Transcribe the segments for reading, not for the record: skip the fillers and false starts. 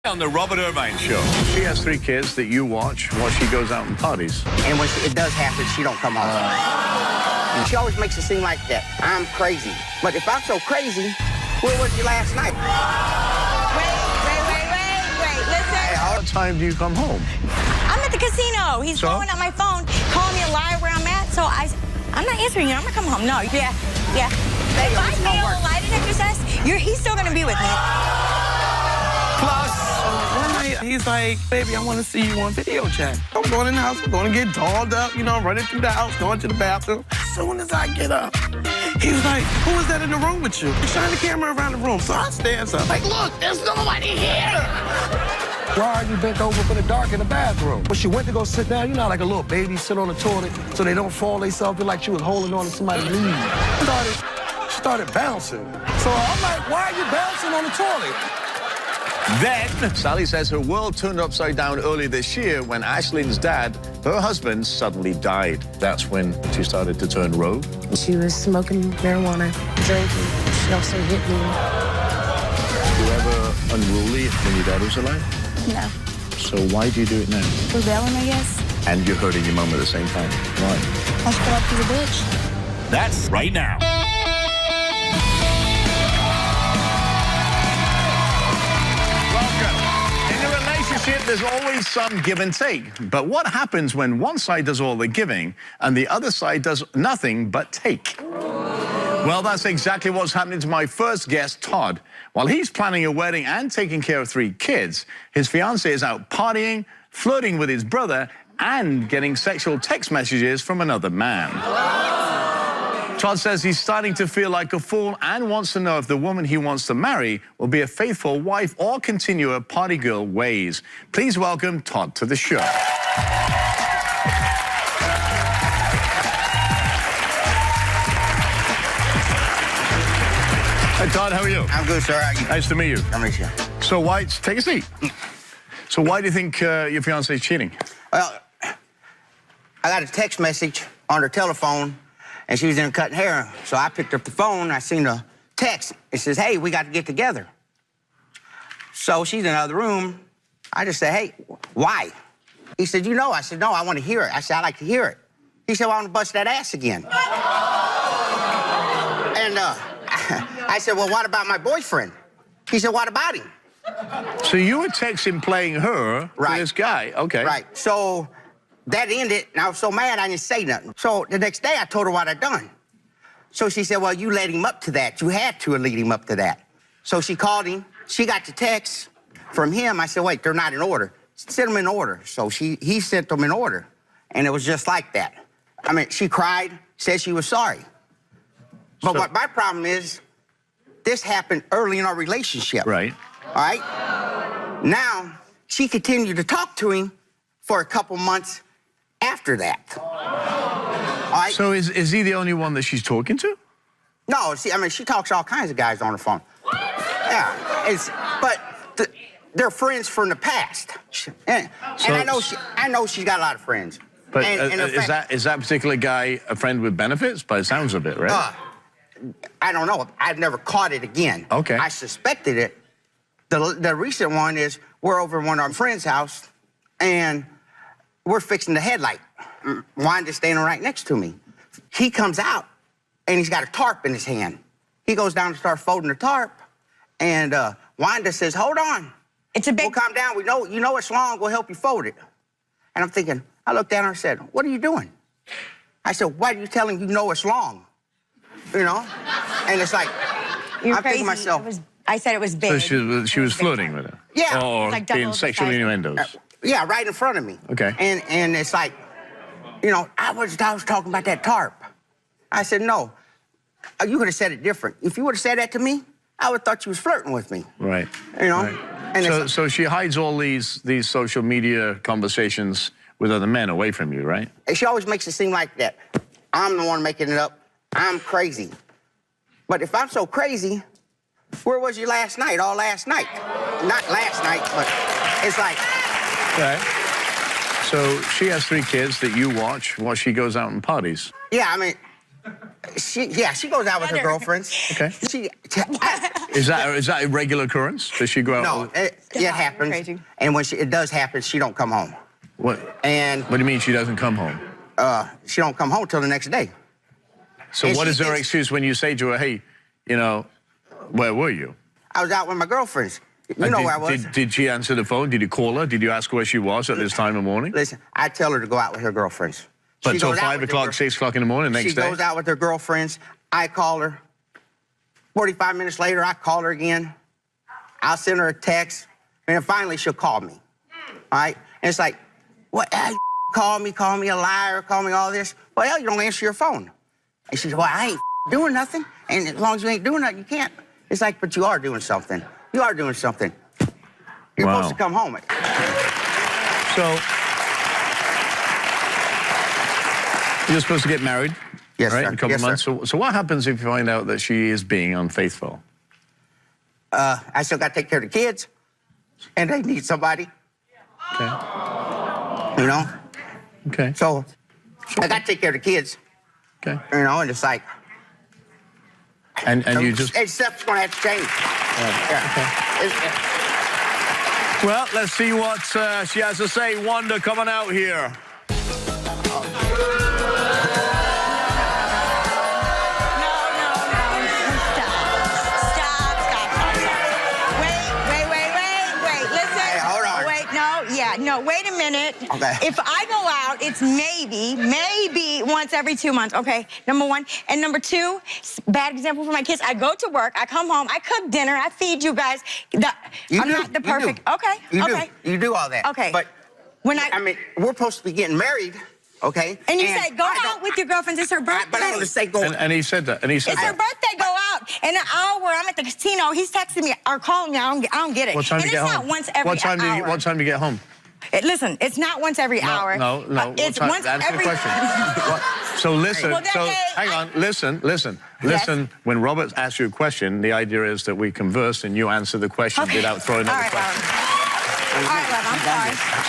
On the Robert Irvine Show. She has 3 kids that you watch while she goes out and parties. And when it does happen, she don't come home. She always makes it seem like that I'm crazy. But if I'm so crazy, where was you last night? Wait. Listen. Hey, what time do you come home? I'm at the casino. He's blowing up my phone, calling me a liar where I'm at. So I'm not answering you. I'm gonna come home. No, yeah. If I fail a lie detector test, he's still gonna be with me. Plus, one night, he's like, baby, I want to see you on video chat. I'm going in the house, I'm going to get dolled up, you know, running through the house, going to the bathroom. As soon as I get up, he was like, who is that in the room with you? Shine the camera around the room. So I stand up, like, look, there's nobody here. Why are you bent over in the dark in the bathroom? When she went to go sit down, you know, like a little baby sit on the toilet so they don't fall themselves, like she was holding on to somebody's knees. Started bouncing. So I'm like, why are you bouncing on the toilet? Then, Sally says her world turned upside down earlier this year when Ashlyn's dad, her husband, suddenly died. That's when she started to turn rogue. She was smoking marijuana, drinking. She also hit me. Were you ever unruly when your dad was alive? No. So why do you do it now? Rebelling, I guess. And you're hurting your mum at the same time. Why? I feel like he's a bitch. That's right now. There's always some give and take. But what happens when one side does all the giving and the other side does nothing but take? Well, that's exactly what's happening to my first guest, Todd. While he's planning a wedding and taking care of 3 kids, his fiancée is out partying, flirting with his brother, and getting sexual text messages from another man. Todd says he's starting to feel like a fool and wants to know if the woman he wants to marry will be a faithful wife or continue her party girl ways. Please welcome Todd to the show. Hi, Todd, how are you? I'm good, sir. How are you? Nice to meet you. I'm here. So why, take a seat. So why do you think your fiancée is cheating? Well, I got a text message on her telephone, and she was in there cutting hair. So I picked up the phone, I seen a text. It says, hey, we got to get together. So she's in another room. I just said, hey, why? He said, you know. I said, no, I want to hear it. I said, I like to hear it. He said, well, I want to bust that ass again. And I said, well, what about my boyfriend? He said, what about him? So you were texting playing her to this guy. Okay. Right. So that ended, and I was so mad I didn't say nothing. So the next day I told her what I'd done. So she said, well, you led him up to that. You had to lead him up to that. So she called him. She got the text from him. I said, wait, they're not in order. Send them in order. So he sent them in order. And it was just like that. I mean, she cried, said she was sorry. But what my problem is, this happened early in our relationship. Right. All right? Now, she continued to talk to him for a couple months after that. All right? So is he the only one that she's talking to? No, see, I mean, she talks to all kinds of guys on the phone. Yeah, but they're friends from the past. And I know she's got a lot of friends. But is that particular guy a friend with benefits? By the sounds of it, right? I don't know. I've never caught it again. Okay. I suspected it. The recent one is we're over at one of our friends' house, and we're fixing the headlight. Wanda's standing right next to me. He comes out, and he's got a tarp in his hand. He goes down to start folding the tarp, and Wanda says, hold on. It's a big... We'll calm down. You know it's long. We'll help you fold it. And I'm thinking, I looked down and I said, what are you doing? I said, why are you telling you know it's long? You know? And it's like, You're I'm crazy. thinking to myself. I said it was big. So she was flirting with her? Yeah. Or like being sexual innuendos? Yeah, right in front of me. Okay. And it's like, you know, I was talking about that tarp. I said, no, you could have said it different. If you would have said that to me, I would have thought you was flirting with me. Right. You know? Right. And so she hides all these social media conversations with other men away from you, right? She always makes it seem like that. I'm the one making it up. I'm crazy. But if I'm so crazy, where was you last night? All last night. Not last night, but it's like... Okay. So she has 3 kids that you watch while she goes out and parties. Yeah, I mean, She goes out with her girlfriends. Okay. She, Is that a regular occurrence? Does she go out? no, it happens. Crazy. And when it does happen, she don't come home. What? And What do you mean she doesn't come home? she don't come home till the next day. So And what she is her thinks- excuse when you say to her, hey, you know, where were you? I was out with my girlfriends. You And know did, where I was. Did she answer the phone? Did you call her? Did you ask her where she was at this time of morning? Listen, I tell her to go out with her girlfriends. But She till goes out 5 with her o'clock, girl- 6 o'clock in the morning next She day? goes out with her girlfriends. I call her. 45 minutes later, I call her again. I'll send her a text. And then finally, she'll call me. All right? And it's like, what? You call me a liar, call me all this. Well, you don't answer your phone. And she said, well, I ain't doing nothing. And as long as you ain't doing nothing, you can't. It's like, but you are doing something. You are doing something. You're Wow. supposed to come home. So, you're supposed to get married? Yes, right? sir. In a couple Yes, of months. sir. So what happens if you find out that she is being unfaithful? I still got to take care of the kids. And they need somebody, Okay. you know? Okay. So I got to take care of the kids, Okay. you know? And it's like, And you just... stuff's going to have to change. Yeah. Well, let's see what she has to say. Wanda, come on out here. No, wait a minute. Okay. If I go out, it's maybe once every 2 months, okay? Number one. And number two, bad example for my kids, I go to work, I come home, I cook dinner, I feed you guys. I'm not the perfect, okay, okay. You do all that. Okay. But, When I mean, we're supposed to be getting married, okay? and you say, go out with your girlfriends, it's her birthday. But I want to say go. And he said that. And he said It's her that. birthday, go out. In an hour, I'm at the casino, he's texting me or calling me, I don't get it. What time and do you it's get home? not once every What time hour. What time do you get home? Listen, it's not once every hour. No. It's What time? once Answer every... the question. What? So listen. Well, that so day, hang on. Listen. When Robert asks you a question, the idea is that we converse and you answer the question Okay. without throwing All out right, the question. All right, love, I'm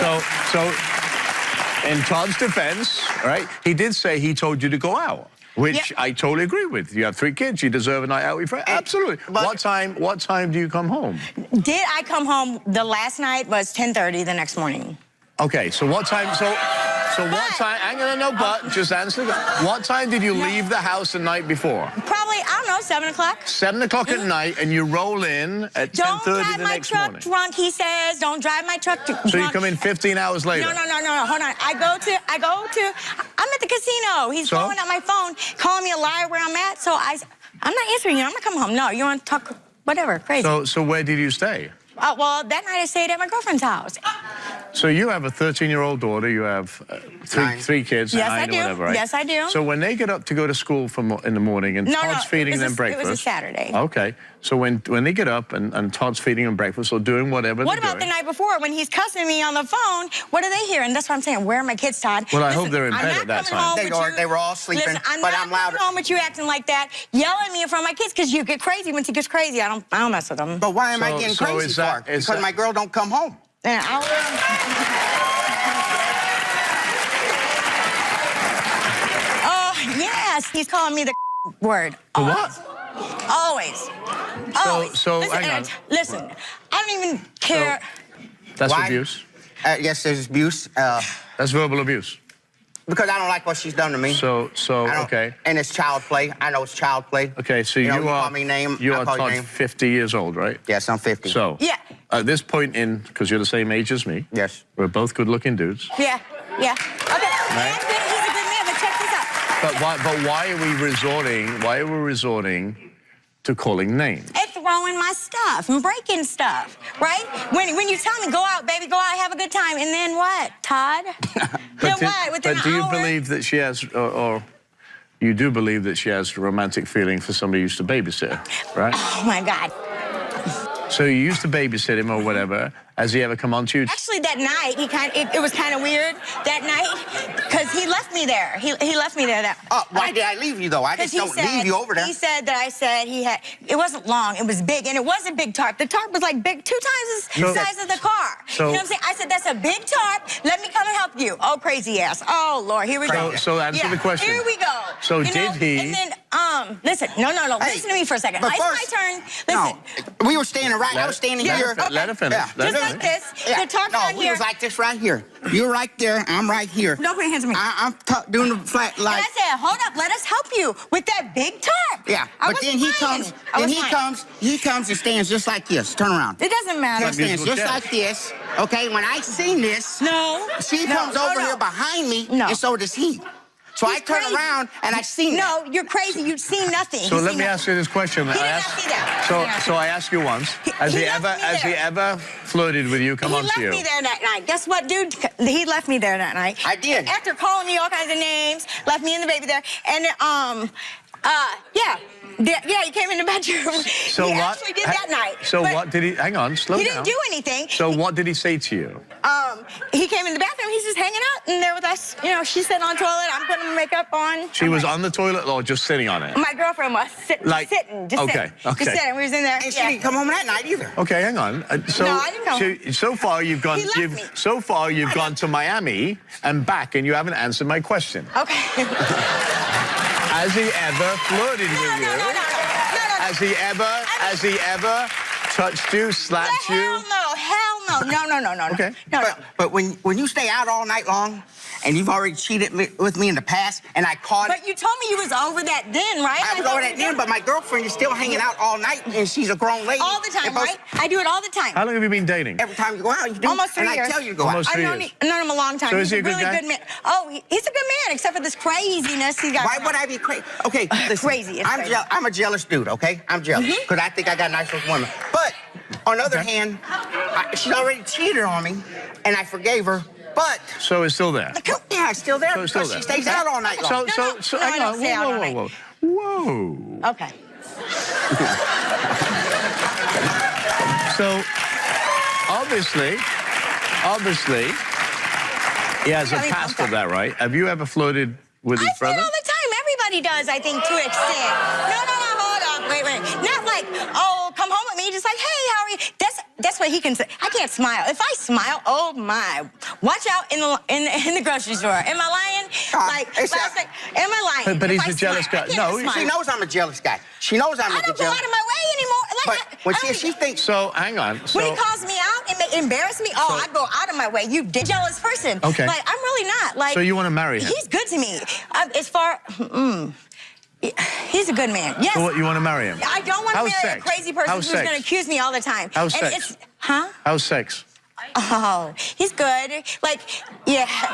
sorry. So, in Todd's defense, right, he did say he told you to go out, which Yep. I totally agree with. You have 3 kids, you deserve a night out with your friends. Absolutely. but- What time do you come home? Did I come home? The last night was 10:30 the next morning. Okay, so what time? So what time? I'm gonna know, but just answer that. What time did you leave the house the night before? Probably, I don't know, 7 o'clock. 7 o'clock at night, and you roll in at 10:30 Don't drive the my next truck morning. drunk, he says. Don't drive my truck drunk. So you come in 15 hours later. No, hold on. I go to, I'm at the casino. He's So? blowing up my phone, calling me a liar where I'm at. So I'm not answering you. I'm not coming home. No, you want to talk, whatever, crazy. So where did you stay? Well, that night I stayed at my girlfriend's house. So you have a 13-year-old daughter. You have three kids. Yes, I 9 do. or whatever, right? Yes, I do. So when they get up to go to school in the morning and Todd's feeding them breakfast. It was a Saturday. Okay. So when they get up and Todd's feeding them breakfast or doing whatever What they're about the doing. night before when he's cussing me on the phone? What are they hearing? That's what I'm saying. Where are my kids, Todd? Well, I hope they're in I'm bed not at that coming time. home They with are- you. they were all sleeping, Listen, I'm but not I'm louder. coming home with you acting like that, yelling at me in front of my kids because you get crazy. Once he gets crazy, I don't mess with them. But why am I So- getting so crazy is that- for? is Because that- my girl don't come home. And oh, yes, he's calling me the word. The what? Always. Always. so listen, hang on. Listen, I don't even care. That's Why? abuse. Yes, there's abuse. That's verbal abuse. Because I don't like what she's done to me. So I don't- okay. And it's child play. I know it's child play. Okay, so you, know, you you are call me name. you I are call you Todd name. 50 years old, right? Yes, I'm 50. So Yeah. at this point because you're the same age as me. Yes. We're both good-looking dudes. Yeah. Okay. Right. He's a good man, but check this out. But why are we resorting to calling names? And throwing my stuff and breaking stuff, right? When you tell me, go out, baby, go out, have a good time, and then what, Todd? Then what? Within But do an you hour? believe that she has, or you do believe that she has a romantic feeling for somebody who used to babysit her, right? Oh, my God. So you used to babysit him or whatever. Has he ever come on to you? Actually, that night, it was kind of weird that night because he left me there. He left me there. Why did I leave you, though? I just don't leave you over there. He said that I said he had, it wasn't long, it was big, and it was a big tarp. The tarp was like big, 2 times the size of the car. So- you know what I'm saying? I said, that's a big tarp, let me come and help you. Oh, crazy ass. Oh, Lord, here we go. So answer the question. Here we go. So You know, did he- And then, Listen, no. Hey, Listen to me for a second. but It's first- my turn. Listen. No, we were standing right. I was standing here. Let her finish. Yeah. Let Just her like finish. this. The talk no, down we here. was like this right here. You're right there. I'm right here. Don't put your hands on me. I'm doing the flat And like. I said, hold up, let us help you with that big tarp. Yeah, I but was then he flying. comes. I Then was flying. he comes and stands just like this. Turn around. It doesn't matter. He stands musical just chair. like this. Okay, when I seen this, No. she No, comes no, over no. here behind me, No. and so does he. So I He's turn crazy. around and I seen No, you're crazy. You've seen nothing. So You've let seen me nothing. ask you this question. He did not see that. So I asked you once. Has He he left ever me has he there. ever flirted with you? Come He on left to you. me there that night. Guess what, dude? He left me there that night. I did. After calling me all kinds of names, left me and the baby there. And, yeah, he came in the bedroom. So he what? actually did that night. So But what did he? Hang on, slow He down. didn't do anything. So what did he say to you? He came in the bathroom. He's just hanging out in there with us. You know, she's sitting on the toilet. I'm putting makeup on. She was on the toilet or just sitting on it? My girlfriend was sitting. Like- sitting. Just okay, sitting. okay. Just sitting. We was in there. And she didn't come home that night either. Okay, hang on. So, No, I didn't go. so far you've gone. He left me. So far you've gone to Miami and back, and you haven't answered my question. Okay. Has he ever flirted with you? No. Has he ever touched you, slapped Hell you? no. No. Okay. No. But when you stay out all night long, and you've already cheated with me in the past, and I caught it. But you told me you was over that then, right? I was over that then, but my girlfriend is still hanging out all night, and she's a grown lady. All the time, And most- right? I do it all the time. How long have you been dating? Every time you go out, you do. Almost 3 and years. I tell you to go Almost out. three I've years. known him a long time. So he's is he a good really guy? good man. Oh, he's a good man, except for this craziness he got. Why going would on. I be crazy? Okay, listen. Crazy, it's I'm, crazy. I'm a jealous dude, okay? I'm jealous. Because I think I got nice looking women. But on the other hand, she already cheated on me, and I forgave her. But So it's still there. yeah, it's still there So it's still because there. she stays out all night long. So No, I hang don't on. stay out all night. Whoa. Okay. So obviously, he has a Really past pumped of that, right? Have you ever flirted with his I flirt brother? all the time. Everybody does, I think, to an extent. No, hold on. Wait. Not like, oh, come home with me. Just like, hey, how are you? That's what he can say. I can't smile. If I smile, oh my. Watch out in the grocery store. Am I lying? it's last night, am I lying? But If he's I a jealous smile, guy. I can't No, smile. She knows I'm a jealous guy. She knows I'm I a don't go jealous. out of my way anymore. Like, But when she thinks So hang on. So when he calls me out and embarrass me, I go out of my way. You jealous person. Okay. Like, I'm really not. Like, So you want to marry him? He's good to me. He's a good man. Yes. So what, you want to marry him? I don't want to How's marry sex? a crazy person How's who's sex? going to accuse me all the time. How's and sex? Huh? How's sex? Oh, he's good. Like, yeah, he's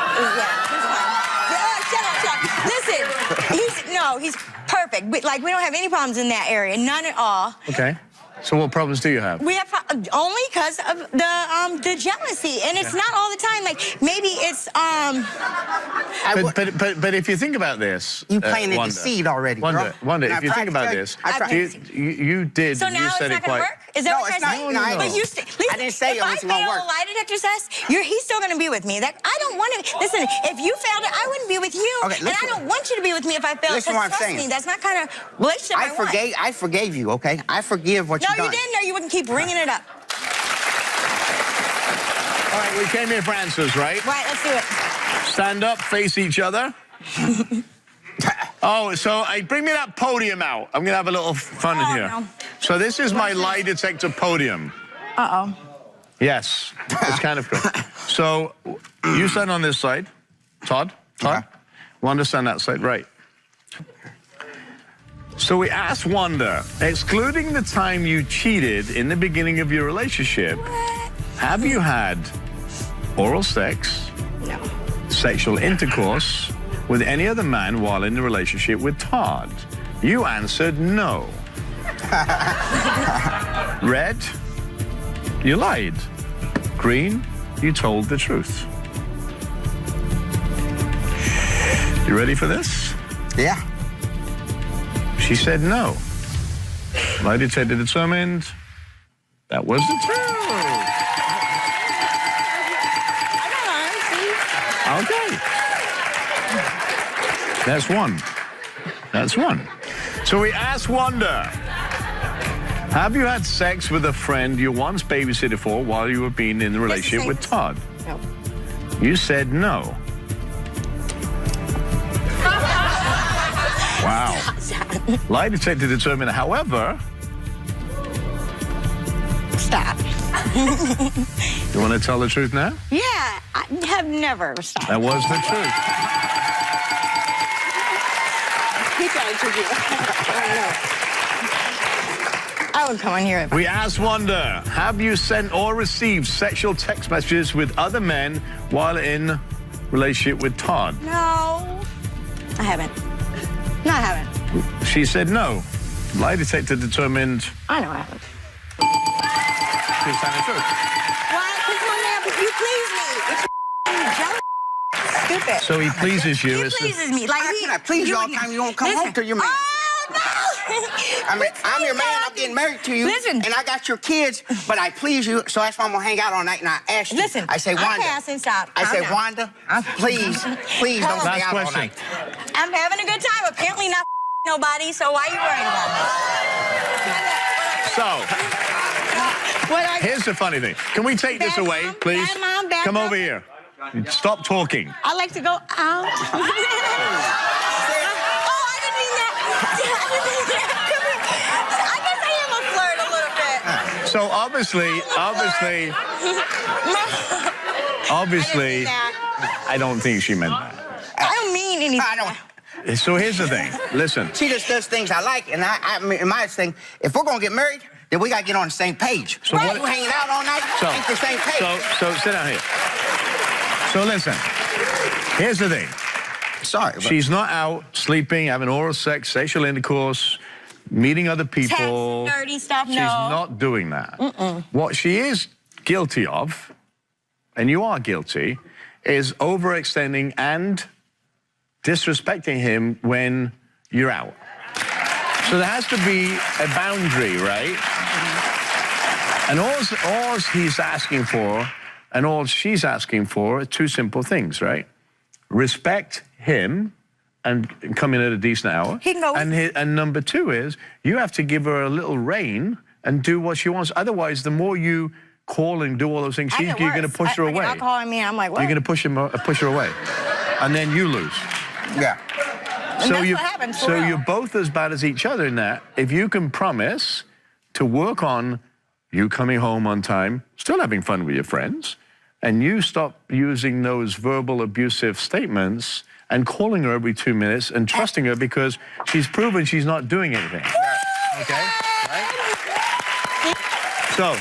fine. Shut up. Listen, he's perfect. We don't have any problems in that area. None at all. Okay. So what problems do you have? We have only because of the jealousy, and it's not all the time. Like maybe it's But if you think about this, you planted Wanda, the seed already, Wanda, girl. Wanda, And if I've you tried think to about tell you. this, I've tried. you did. So now you it's said not it going quite. to work? Is that No, what it's you're not. saying? No, I But know. you I didn't say if it wasn't I gonna fail work. a lie detector test, he's still going to be with me. I don't want to. Listen, if you failed it, I wouldn't be with you. Okay, and I listen. don't want you to be with me if I failed. Listen to what I'm trust saying. me, that's not kind of relationship I want. I forgave you, okay? I forgive what No, you've done. you didn't, or you wouldn't keep bringing it up. All right, we came here for answers, right? Right, let's do it. Stand up, face each other. Oh, so bring me that podium out. I'm gonna have a little fun Oh, here. no. So this is my lie detector podium. Uh-oh. Yes, it's kind of cool. So you stand on this side, Todd. Okay. Wanda stand that side, right? So we asked Wanda, excluding the time you cheated in the beginning of your relationship, have you had oral sex, No. sexual intercourse with any other man while in the relationship with Todd? You answered no. Red, you lied. Green, you told the truth. You ready for this? Yeah. She said no. Lie detector determined that was the truth. Okay. That's one. That's one. So we asked Wanda, have you had sex with a friend you once babysitted for while you were being in the relationship with Todd? No. You said no. Wow. Stop. Lie detector determined, however... Stop. You want to tell the truth now? Yeah, I have never stopped. That was the truth. He tried to trick you. I would come on here. We asked Wanda, have you sent or received sexual text messages with other men while in relationship with Todd? No, I haven't. No, I haven't. She said no. Lie detector determined... I know I haven't. She's telling the truth. Why? Because my man, you please me. It's jealous. Stupid. So he pleases you. He pleases me. Like, How can I please you all the time you don't come home to your man? Oh, no. I mean, I'm your man, I'm getting married to you. Listen. And I got your kids, but I please you, so that's why I'm gonna hang out all night and I ask you. Listen, I say, Wanda. I'm passing, stop. I say, Calm down. Wanda, please don't stay out all night. I'm having a good time. Apparently not nobody, so why are you worried about it? So, here's the funny thing. Can we take this Bad away, mom, please? bad mom, bad Come mom. over here. Stop talking. I like to go out. Oh, I didn't mean that. I didn't mean that. Come here. I guess I am a flirt a little bit. So obviously, I don't think she meant that. I don't mean anything. I don't. So here's the thing. Listen. She just does things I like, and I mean, my thing, if we're gonna get married, then we gotta get on the same page. So Right. what- You hanging out all night, ain't the same page. So sit down here. So listen. Here's the thing. Sorry, but She's not out sleeping, having oral sex, sexual intercourse, meeting other people. Text, dirty stuff, She's no. not doing that. What she is guilty of, and you are guilty, is overextending and disrespecting him when you're out. So there has to be a boundary, right? And all he's asking for, and all she's asking for, are two simple things, right? Respect him and come in at a decent hour. He can go with And number two is, you have to give her a little rein and do what she wants. Otherwise, the more you call and do all those things, you're going to push her away. I'll call me. I'm like, what? You're going to push her away. And then you lose. yeah. And that's what happens, for So real. you're both as bad as each other in that. If you can promise to work on you coming home on time, still having fun with your friends, and you stop using those verbal abusive statements and calling her every 2 minutes and trusting her because she's proven she's not doing anything. Okay? Right? So,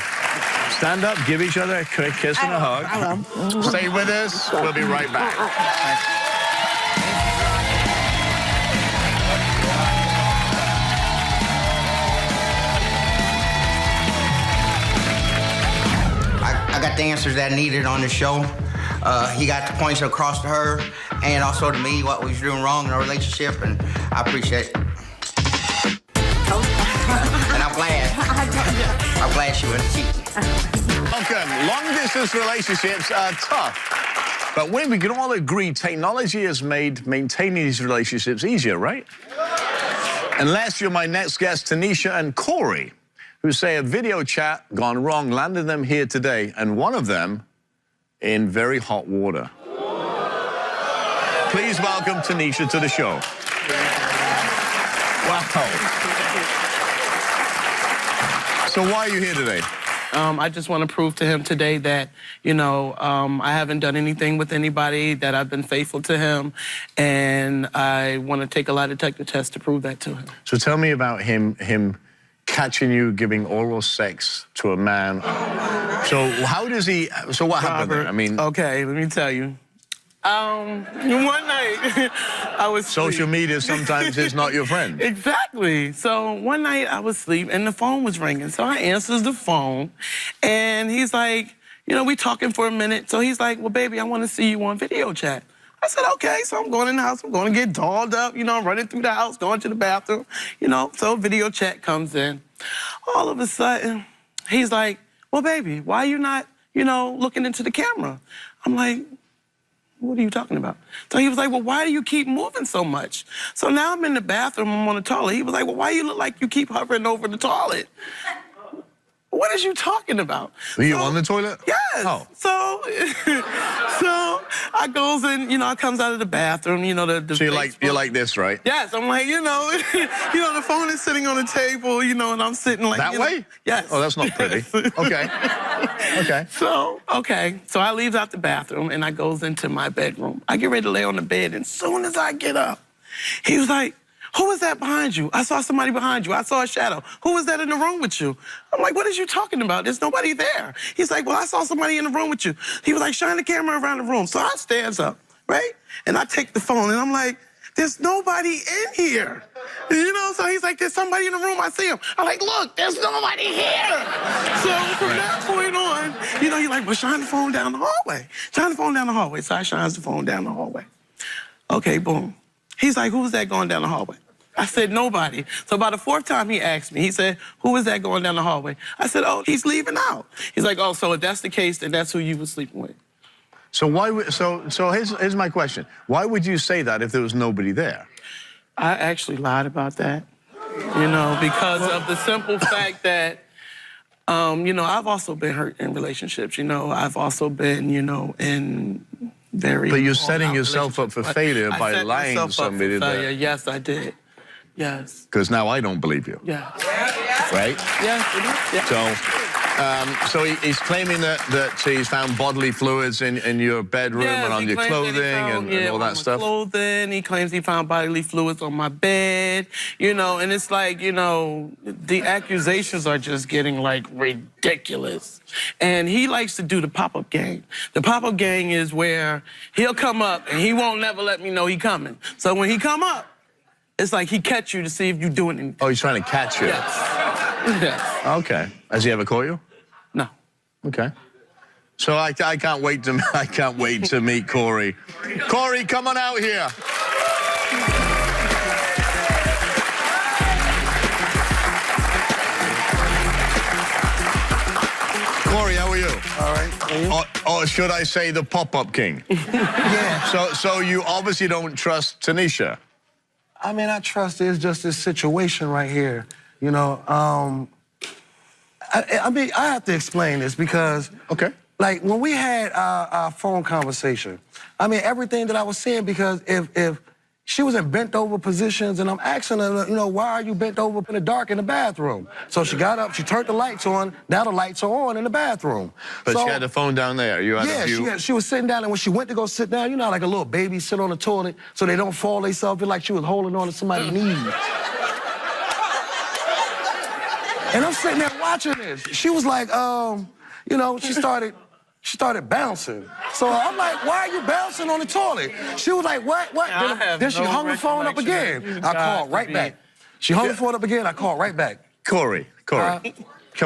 stand up, give each other a quick kiss and a hug. I will. Stay with us. We'll be right back. I got the answers that I needed on the show. He got the points across to her and also to me what we was doing wrong in our relationship, and I appreciate it. And I'm glad she wouldn't cheat. Welcome. Long-distance relationships are tough. But when we can all agree, technology has made maintaining these relationships easier, right? Unless you're my next guest, Tanisha and Corey, who say a video chat gone wrong landed them here today, and one of them in very hot water. Please welcome Tanisha to the show. Wow. So why are you here today? I just want to prove to him today that, I haven't done anything with anybody, that I've been faithful to him, and I want to take a lie detector test to prove that to him. So tell me about him catching you giving oral sex to a man. So what happened there? I mean... Okay, let me tell you. One night, I was Social media sometimes is not your friend. Exactly. So one night I was asleep and the phone was ringing. So I answers the phone and he's like, we talking for a minute. So he's like, well, baby, I want to see you on video chat. I said, okay. So I'm going in the house. I'm going to get dolled up, running through the house, going to the bathroom, So video chat comes in. All of a sudden, he's like, well, baby, why are you not, looking into the camera? I'm like, what are you talking about? So he was like, well, why do you keep moving so much? So now I'm in the bathroom, I'm on the toilet. He was like, well, why you look like you keep hovering over the toilet? What is you talking about? Were you on the toilet? Yes. Oh. So I goes in, you know, I comes out of the bathroom, you know, the So you're like this, right? Yes, I'm like, you know, the phone is sitting on the table, you know, and I'm sitting like That way? Yes. Oh, that's not pretty. Okay. Okay. So I leaves out the bathroom and I goes into my bedroom. I get ready to lay on the bed, and as soon as I get up, he was like, "Who is that behind you? I saw somebody behind you. I saw a shadow. Who is that in the room with you?" I'm like, "What is you talking about? There's nobody there." He's like, "Well, I saw somebody in the room with you." He was like, "Shine the camera around the room." So I stands up, right? And I take the phone and I'm like, "There's nobody in here." You know, so he's like, "There's somebody in the room. I see him." I'm like, "Look, there's nobody here." So from that point on, you know, he's like, "Well, shine the phone down the hallway. Shine the phone down the hallway." So I shines the phone down the hallway. Okay, boom. He's like, "Who's that going down the hallway?" I said, "Nobody." So about the fourth time he asked me, he said, "Who is that going down the hallway?" I said, "Oh, he's leaving out." He's like, "Oh, so if that's the case, then that's who you were sleeping with." So why would, so here's my question. Why would you say that if there was nobody there? I actually lied about that, you know, because of the simple fact that, you know, I've also been hurt in relationships. You know, I've also been, you know, in very. But you're setting yourself up for failure by lying to somebody there. Yes, I did. Yes. Because now I don't believe you. Yeah. Right? Yes, it is. Yeah. So he's claiming that he's found bodily fluids in your bedroom and on your clothing and all that stuff. Clothing. He claims he found bodily fluids on my bed. You know, and it's like, you know, the accusations are just getting like ridiculous. And he likes to do the pop-up game. The pop-up game is where he'll come up and he won't never let me know he coming. So when he come up, it's like he catch you to see if you're doing anything. Oh, he's trying to catch you? Yes. Yes. Okay. Has he ever caught you? No. Okay. So I can't wait to meet Corey. Corey, come on out here. Corey, how are you? All right. And you? Or should I say the pop-up king? Yeah. So you obviously don't trust Tanisha. I mean, I trust it's just this situation right here. You know, I mean, I have to explain this because, Okay. like, when we had our phone conversation, I mean, everything that I was saying, because if she was in bent over positions and I'm asking her, you know, why are you bent over in the dark in the bathroom? So she got up, she turned the lights on, now the lights are on in the bathroom. But so, she had the phone down there. You had a view. she was sitting down, and when she went to go sit down, you know, like a little baby sit on the toilet so they don't fall themselves, like she was holding on to somebody's knees. And I'm sitting there watching this. She was like, you know, she started bouncing. So I'm like, "Why are you bouncing on the toilet?" She was like, "What? What?" Then she hung the phone up again. I called right back. She hung the phone up again. I called right back. Corey, come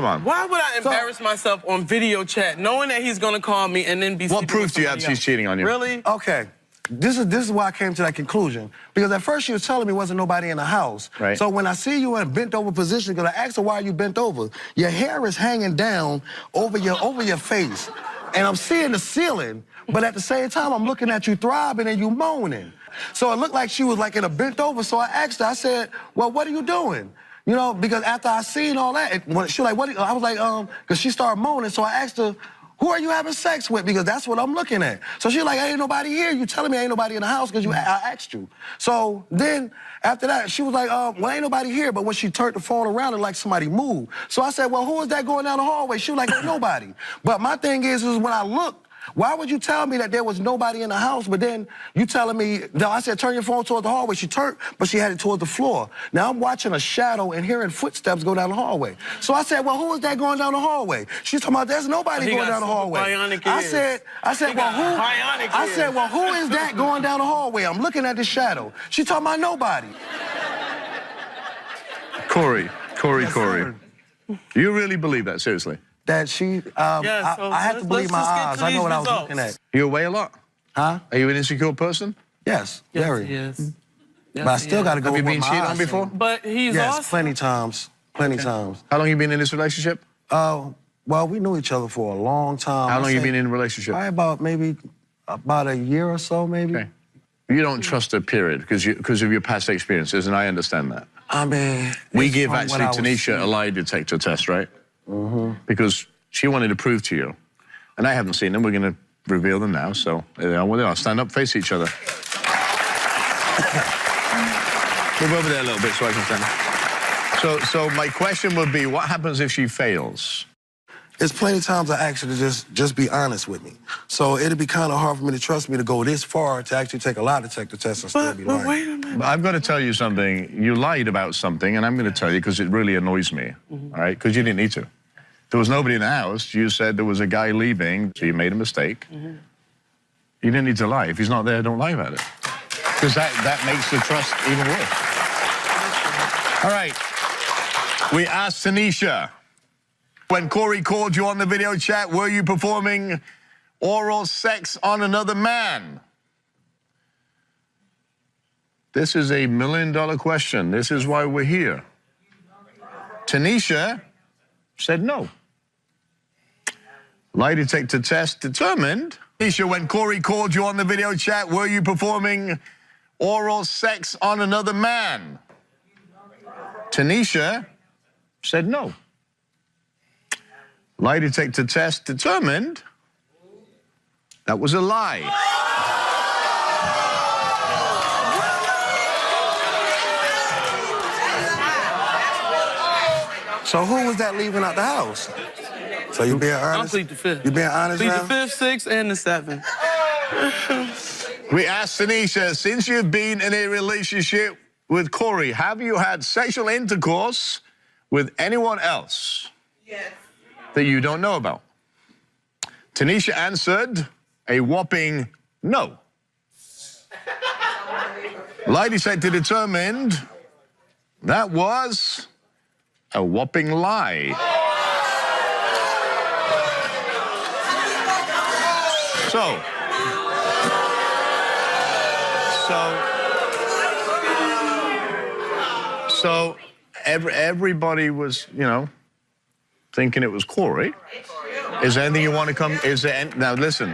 on. Why would I embarrass myself on video chat knowing that he's going to call me and then be What proof do you have she's cheating on you? Really? Okay. This is why I came to that conclusion. Because at first she was telling me wasn't nobody in the house. Right. So when I see you in a bent over position, because I asked her, "Why are you bent over?" Your hair is hanging down over your face. And I'm seeing the ceiling, but at the same time, I'm looking at you throbbing and you moaning. So it looked like she was like in a bent over. So I asked her, I said, "Well, what are you doing?" You know, because after I seen all that, she was like, "What?" I was like, because she started moaning. So I asked her, "Who are you having sex with?" Because that's what I'm looking at. So she's like, "Ain't nobody here. You telling me ain't nobody in the house because I asked you." So then after that, she was like, "Well, ain't nobody here." But when she turned the phone around, it like somebody moved. So I said, "Well, who is that going down the hallway?" She was like, "Ain't nobody." But my thing is when I looked, why would you tell me that there was nobody in the house, but then you telling me, no, I said, "Turn your phone towards the hallway." She turned, but she had it towards the floor. Now I'm watching a shadow and hearing footsteps go down the hallway. So I said, "Well, who is that going down the hallway?" She's talking about, "There's nobody going down the hallway." I said, "Well, who is that going down the hallway?" I'm looking at the shadow. She talking about nobody. Corey. Yes, sir. Do you really believe that, seriously? That she, I had to believe my eyes. I know what I was looking at. You away a lot? Huh? Are you an insecure person? Yes, very. Yes. But I still got to go Have you with been my cheated eyes on before? saying. But he's Yes, awesome. plenty times. Plenty times. How long you been in this relationship? Well, we knew each other for a long time. How long you been in a relationship? Probably about a year or so, maybe. Okay. You don't trust her, period, because of your past experiences, and I understand that. I mean, We give from what actually I was Tanisha a seeing. lie detector test, right? Mm-hmm. Because she wanted to prove to you, and I haven't seen them. We're going to reveal them now. So well, they are. Stand up, face each other. Move over there a little bit so I can stand. So my question would be, what happens if she fails? There's plenty of times I ask her to just be honest with me. So it'd be kind of hard for me to trust me to go this far to actually take a lie detector test and still be lying. Wait a minute. But I've got to tell you something. You lied about something, and I'm going to tell you because it really annoys me, all right? Because you didn't need to. There was nobody in the house. You said there was a guy leaving, so you made a mistake. You didn't need to lie. If he's not there, don't lie about it. Because that makes the trust even worse. All right. We asked Tanisha, when Corey called you on the video chat, were you performing oral sex on another man? This is a $1 million question. This is why we're here. Tanisha said no. Lie detector test determined. Tanisha, when Corey called you on the video chat, were you performing oral sex on another man? Tanisha said no. Lie detector test determined that was a lie. So who was that leaving out the house? So you being honest? I'll plead the fifth. You being honest Plead now? the fifth, sixth, and the seventh. We asked Tanisha, since you've been in a relationship with Corey, have you had sexual intercourse with anyone else? Yes. That you don't know about? Tanisha answered a whopping no. Lie detector determined that was a whopping lie. So everybody was, you know, thinking it was Corey. Is there anything you want to come? Now listen,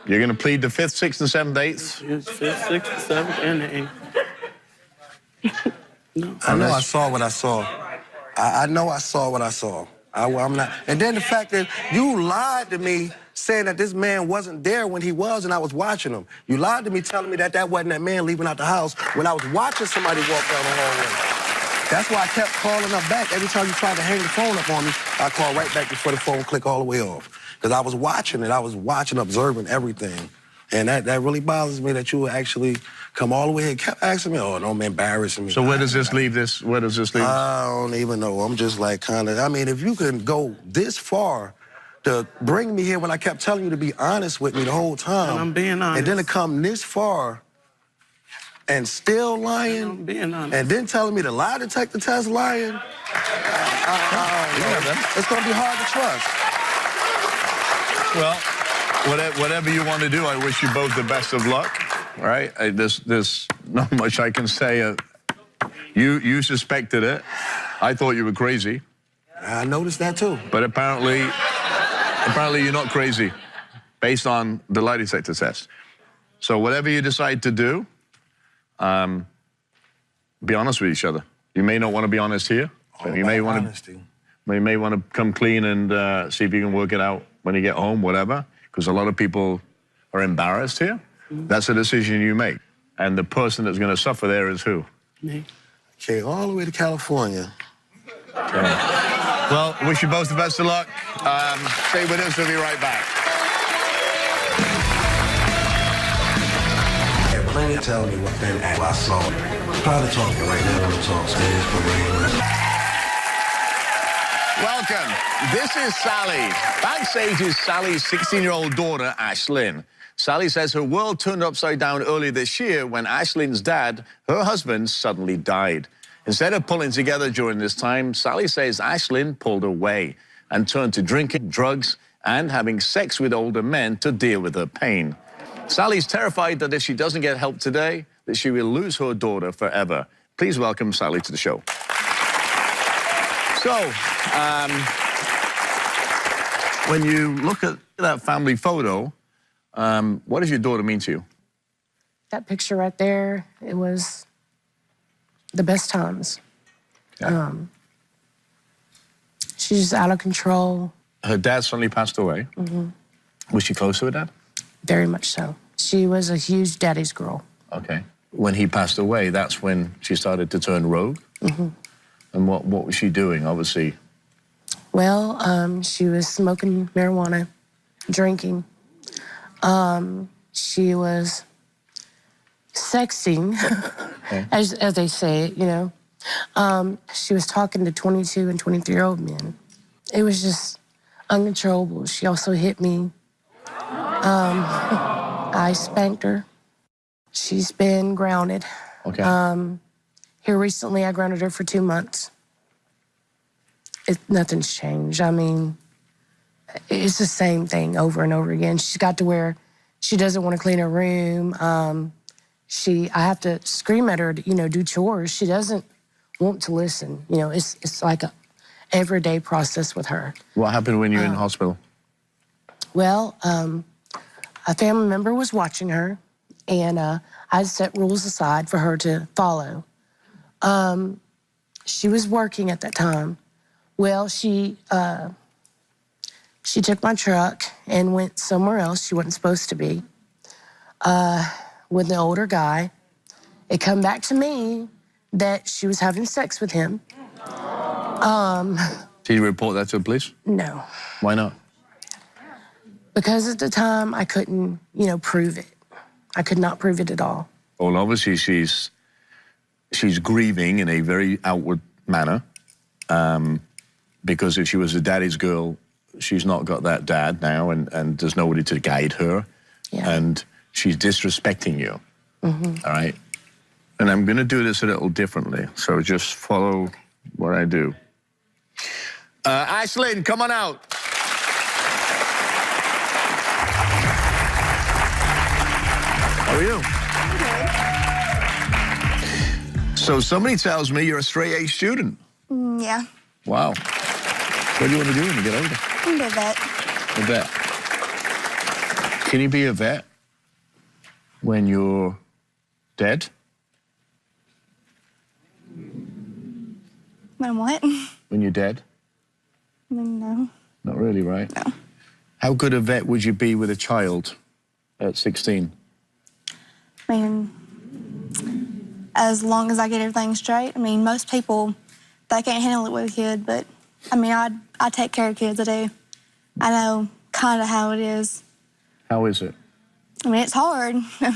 you're gonna plead the 5th, 6th, and 7th, 8th. Yes, 5th, 6th, 7th, and the 8th. No. I know I saw what I saw. I know I saw what I saw. I'm not. And then the fact that you lied to me saying that this man wasn't there when he was and I was watching him. You lied to me telling me that wasn't that man leaving out the house when I was watching somebody walk down the hallway. That's why I kept calling up back. Every time you tried to hang the phone up on me, I called right back before the phone clicked all the way off. Because I was watching it. I was watching, observing everything. And that really bothers me that you would actually come all the way and kept asking me, oh, don't embarrass me. So where does this leave this? Where does this leave? I don't even know. I'm just like kind of, I mean, if you can go this far to bring me here when I kept telling you to be honest with me the whole time. And I'm being honest. And then to come this far and still lying. And I'm being honest. And then telling me to lie detector test lying. It's going to be hard to trust. Well, whatever you want to do, I wish you both the best of luck. All right? There's not much I can say. You suspected it. I thought you were crazy. I noticed that too. But apparently you're not crazy, based on the lie detector test. So whatever you decide to do, be honest with each other. You may not want to be honest here, but you may want to come clean and see if you can work it out when you get home, whatever. Because a lot of people are embarrassed here. That's a decision you make. And the person that's going to suffer there is who? Me. Okay, all the way to California. Okay. Well, wish you both the best of luck. Stay with us. We'll be right back. Plenty tell me what then I saw. Probably talking right now on the talk stage for rain. Welcome. This is Sally. Backstage is Sally's 16-year-old daughter, Ashlyn. Sally says her world turned upside down earlier this year when Ashlyn's dad, her husband, suddenly died. Instead of pulling together during this time, Sally says Ashlyn pulled away and turned to drinking, drugs, and having sex with older men to deal with her pain. Sally's terrified that if she doesn't get help today, that she will lose her daughter forever. Please welcome Sally to the show. So, when you look at that family photo, what does your daughter mean to you? That picture right there, it was the best times. Yeah. She's just out of control. Her dad suddenly passed away. Was she close to her dad? Very much so. She was a huge daddy's girl. Okay. When he passed away, that's when she started to turn rogue? Mm-hmm. And what was she doing, obviously? Well, she was smoking marijuana, drinking. She was sexting, Okay. as they say it, you know. She was talking to 22 and 23-year-old men. It was just uncontrollable. She also hit me. I spanked her. She's been grounded. Okay. Here recently, I grounded her for 2 months. Nothing's changed. I mean, it's the same thing over and over again. She's got to where she doesn't want to clean her room. I have to scream at her to, you know, do chores. She doesn't want to listen. You know, it's like a everyday process with her. What happened when you were in hospital? Well, a family member was watching her, and I set rules aside for her to follow. She was working at that time. Well, she took my truck and went somewhere else she wasn't supposed to be with an older guy. It come back to me that she was having sex with him. Did you report that to the police? No, Why not? because at the time I couldn't, you know, prove it. I could not prove it at all. Well, obviously she's grieving in a very outward manner, because if she was a daddy's girl, she's not got that dad now, and there's nobody to guide her, Yeah. and she's disrespecting you. All right? And I'm going to do this a little differently, so just follow what I do. Ashlyn, come on out. How are you? So somebody tells me you're a straight A student. Yeah, Wow. What do you want to do when you get older? I'm a vet. A vet. Can you be a vet when you're dead? When what? When you're dead? No. Not really, right? No. How good a vet would you be with a child at 16? I mean, as long as I get everything straight. I mean, most people, they can't handle it with a kid, but I mean, I take care of kids. I do. I know kind of how it is. How is it? I mean, it's hard. I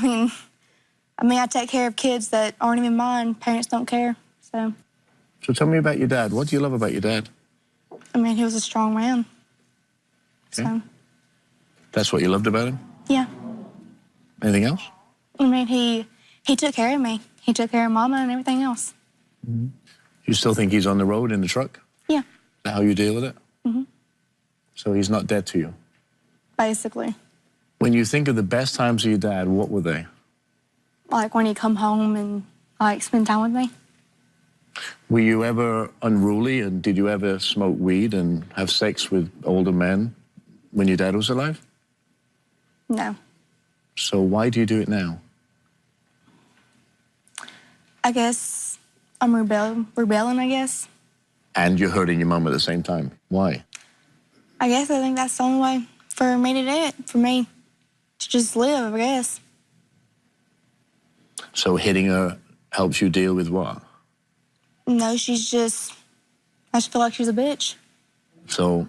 mean, I take care of kids that aren't even mine. Parents don't care. So, So tell me about your dad. What do you love about your dad? I mean, he was a strong man. Okay. So, That's what you loved about him? yeah. Anything else? I mean, he took care of me. He took care of Mama and everything else. You still think he's on the road in the truck? Yeah, Is that how you deal with it? So he's not dead to you? basically. When you think of the best times of your dad, what were they? Like when he come home and like spend time with me. Were you ever unruly, and did you ever smoke weed and have sex with older men when your dad was alive? No. So why do you do it now? I guess I'm rebelling, I guess. And you're hurting your mum at the same time. Why? I guess I think that's the only way for me to do it, for me to just live, I guess. So hitting her helps you deal with what? No, I just feel like she's a bitch. So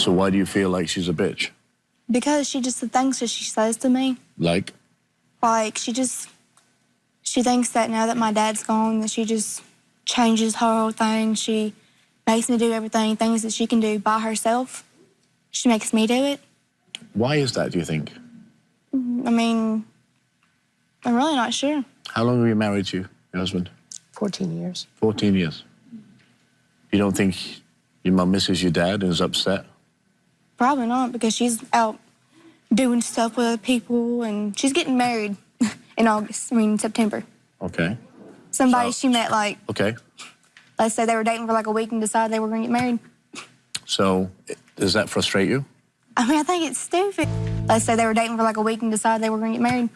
why do you feel like she's a bitch? Because the things that she says to me, Like? like she thinks that now that my dad's gone, that she just changes her whole thing. She makes me do everything, things that she can do by herself. She makes me do it. Why is that, do you think? I mean, I'm really not sure. How long were you married to your husband? 14 years. 14 years. You don't think your mum misses your dad and is upset? Probably not, because she's out doing stuff with other people, and she's getting married in September. Okay. Somebody So- she met, like, Okay. let's say they were dating for like a week and decided they were going to get married. So does that frustrate you? I mean, I think it's stupid. Let's say they were dating for like a week and decided they were going to get married.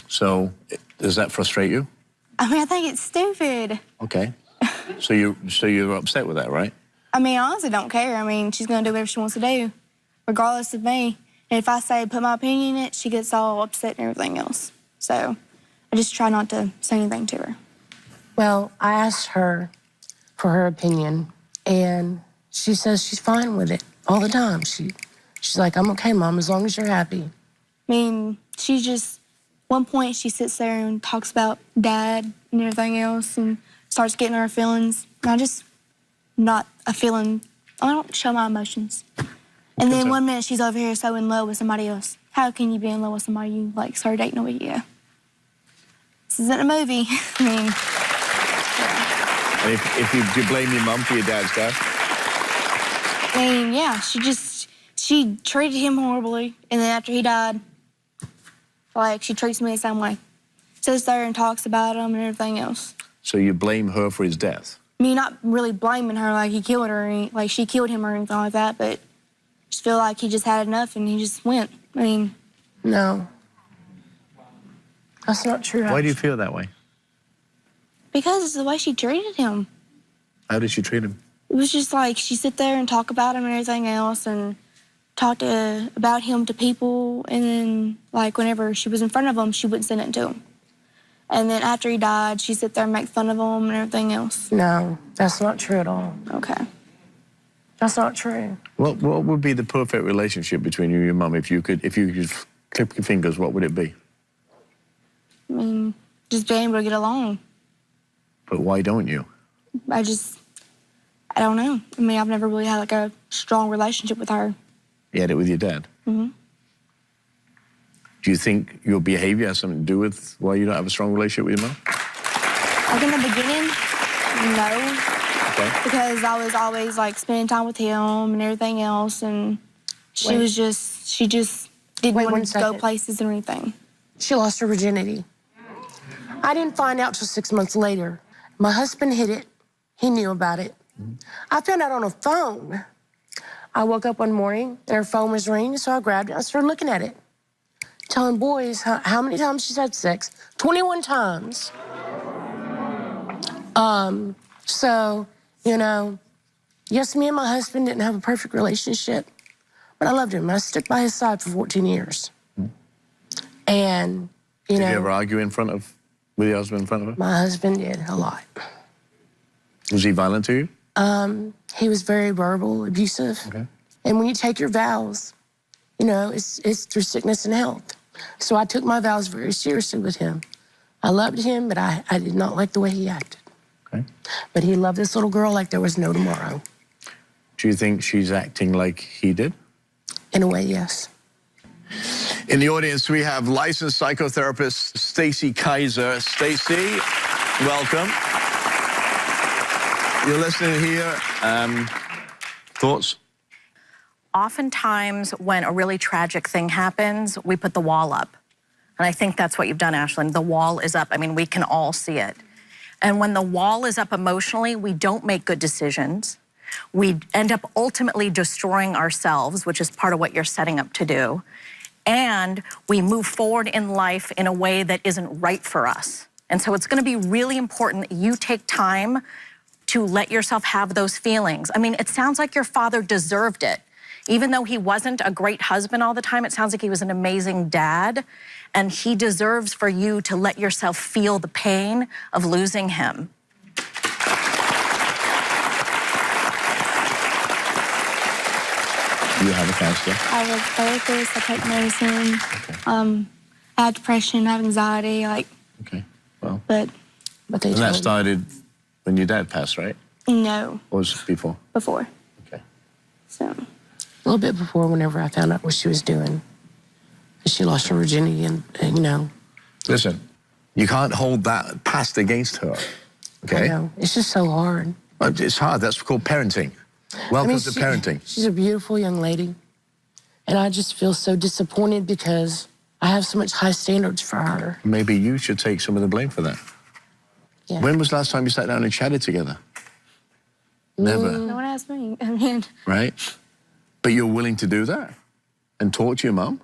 So does that frustrate you? I mean, I think it's stupid. Okay. So you're upset with that, right? I mean, I honestly don't care. I mean, she's going to do whatever she wants to do, regardless of me. And if I say put my opinion in it, she gets all upset and everything else. So I just try not to say anything to her. Well, I asked her for her opinion, and she says she's fine with it all the time. She's like, I'm okay, Mom, as long as you're happy. I mean, she just, one point she sits there and talks about Dad and everything else and starts getting her feelings. And I just, not a feeling, I don't show my emotions. And then one minute she's over here so in love with somebody else. How can you be in love with somebody you like started dating a week ago? This isn't a movie. I mean, And if you, do you blame your mum for your dad's death? I mean, yeah, she treated him horribly. And then after he died, like, she treats me the same way. Sits there and talks about him and everything else. So you blame her for his death? I mean, not really blaming her like he killed her, or like she killed him or anything like that, but just feel like he just had enough and he just went. I mean, No. That's not true. Why do you feel that way? because it's the way she treated him. How did she treat him? It was just like she sit there and talk about him and everything else and talk about him to people. And then, like, whenever she was in front of him, she wouldn't say nothing to him. And then after he died, she'd sit there and make fun of him and everything else. No, that's not true at all. Okay. That's not true. What would be the perfect relationship between you and your mum if you could clip your fingers? What would it be? I mean, just being able to get along. But why don't you? I don't know. I mean, I've never really had, like, a strong relationship with her. You had it with your dad? Mm-hmm. Do you think your behavior has something to do with why you don't have a strong relationship with your mum? Like, in the beginning, no. Okay. Because I was always, like, spending time with him and everything else, and she just didn't Wait, want one to go second. places and everything. She lost her virginity. I didn't find out till 6 months later. My husband hid it. He knew about it. I found out on a phone. I woke up one morning and her phone was ringing, so I grabbed it and I started looking at it. Telling boys how many times she's had sex. 21 times. So, you know, yes, me and my husband didn't have a perfect relationship, but I loved him. I stuck by his side for 14 years. And, you know. Did you ever argue with your husband in front of her? My husband did a lot. Was he violent to you? He was very verbal, abusive. Okay. And when you take your vows, you know, it's through sickness and health. So I took my vows very seriously with him. I loved him, but I did not like the way he acted. Okay. But he loved this little girl like there was no tomorrow. Do you think she's acting like he did? In a way, yes. In the audience, we have licensed psychotherapist Stacy Kaiser. Stacy, welcome. You're listening here. Thoughts? Oftentimes, when a really tragic thing happens, we put the wall up. And I think that's what you've done, Ashlyn. The wall is up. I mean, we can all see it. And when the wall is up emotionally, we don't make good decisions. We end up ultimately destroying ourselves, which is part of what you're setting up to do. And we move forward in life in a way that isn't right for us. And so it's going to be really important that you take time to let yourself have those feelings. I mean, it sounds like your father deserved it. Even though he wasn't a great husband all the time, it sounds like he was an amazing dad. And he deserves for you to let yourself feel the pain of losing him. Do you have a counselor? I was therapist, I take medicine. Okay. I have depression, I have anxiety, like, Okay. Well, but But they and that told me. started when your dad passed, right? no, Or was it before? before. Okay. So, A little bit before, whenever I found out what she was doing. She lost her virginity and you know. Listen, you can't hold that past against her, okay? I know. It's just so hard. Well, it's hard. That's called parenting. Welcome to parenting. She's a beautiful young lady. And I just feel so disappointed because I have so much high standards for her. Maybe you should take some of the blame for that. Yeah. When was the last time you sat down and chatted together? Never, no one asked me. I mean, right? But you're willing to do that and talk to your mom?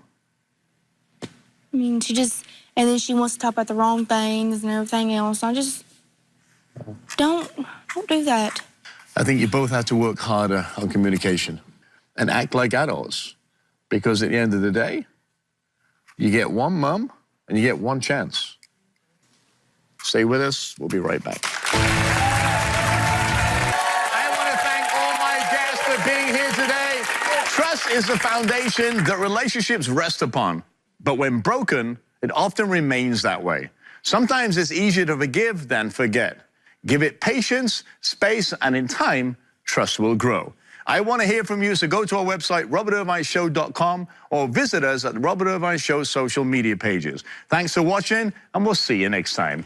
she just, and then she wants to talk about the wrong things and everything else. I just, don't do that. I think you both have to work harder on communication and act like adults. Because at the end of the day, you get one mom and you get one chance. Stay with us. We'll be right back. I want to thank all my guests for being here today. Trust is the foundation that relationships rest upon. But when broken, it often remains that way. Sometimes it's easier to forgive than forget. Give it patience, space, and in time, trust will grow. I want to hear from you, so go to our website, robertirvineshow.com, or visit us at the Robert Irvine Show social media pages. Thanks for watching, and we'll see you next time.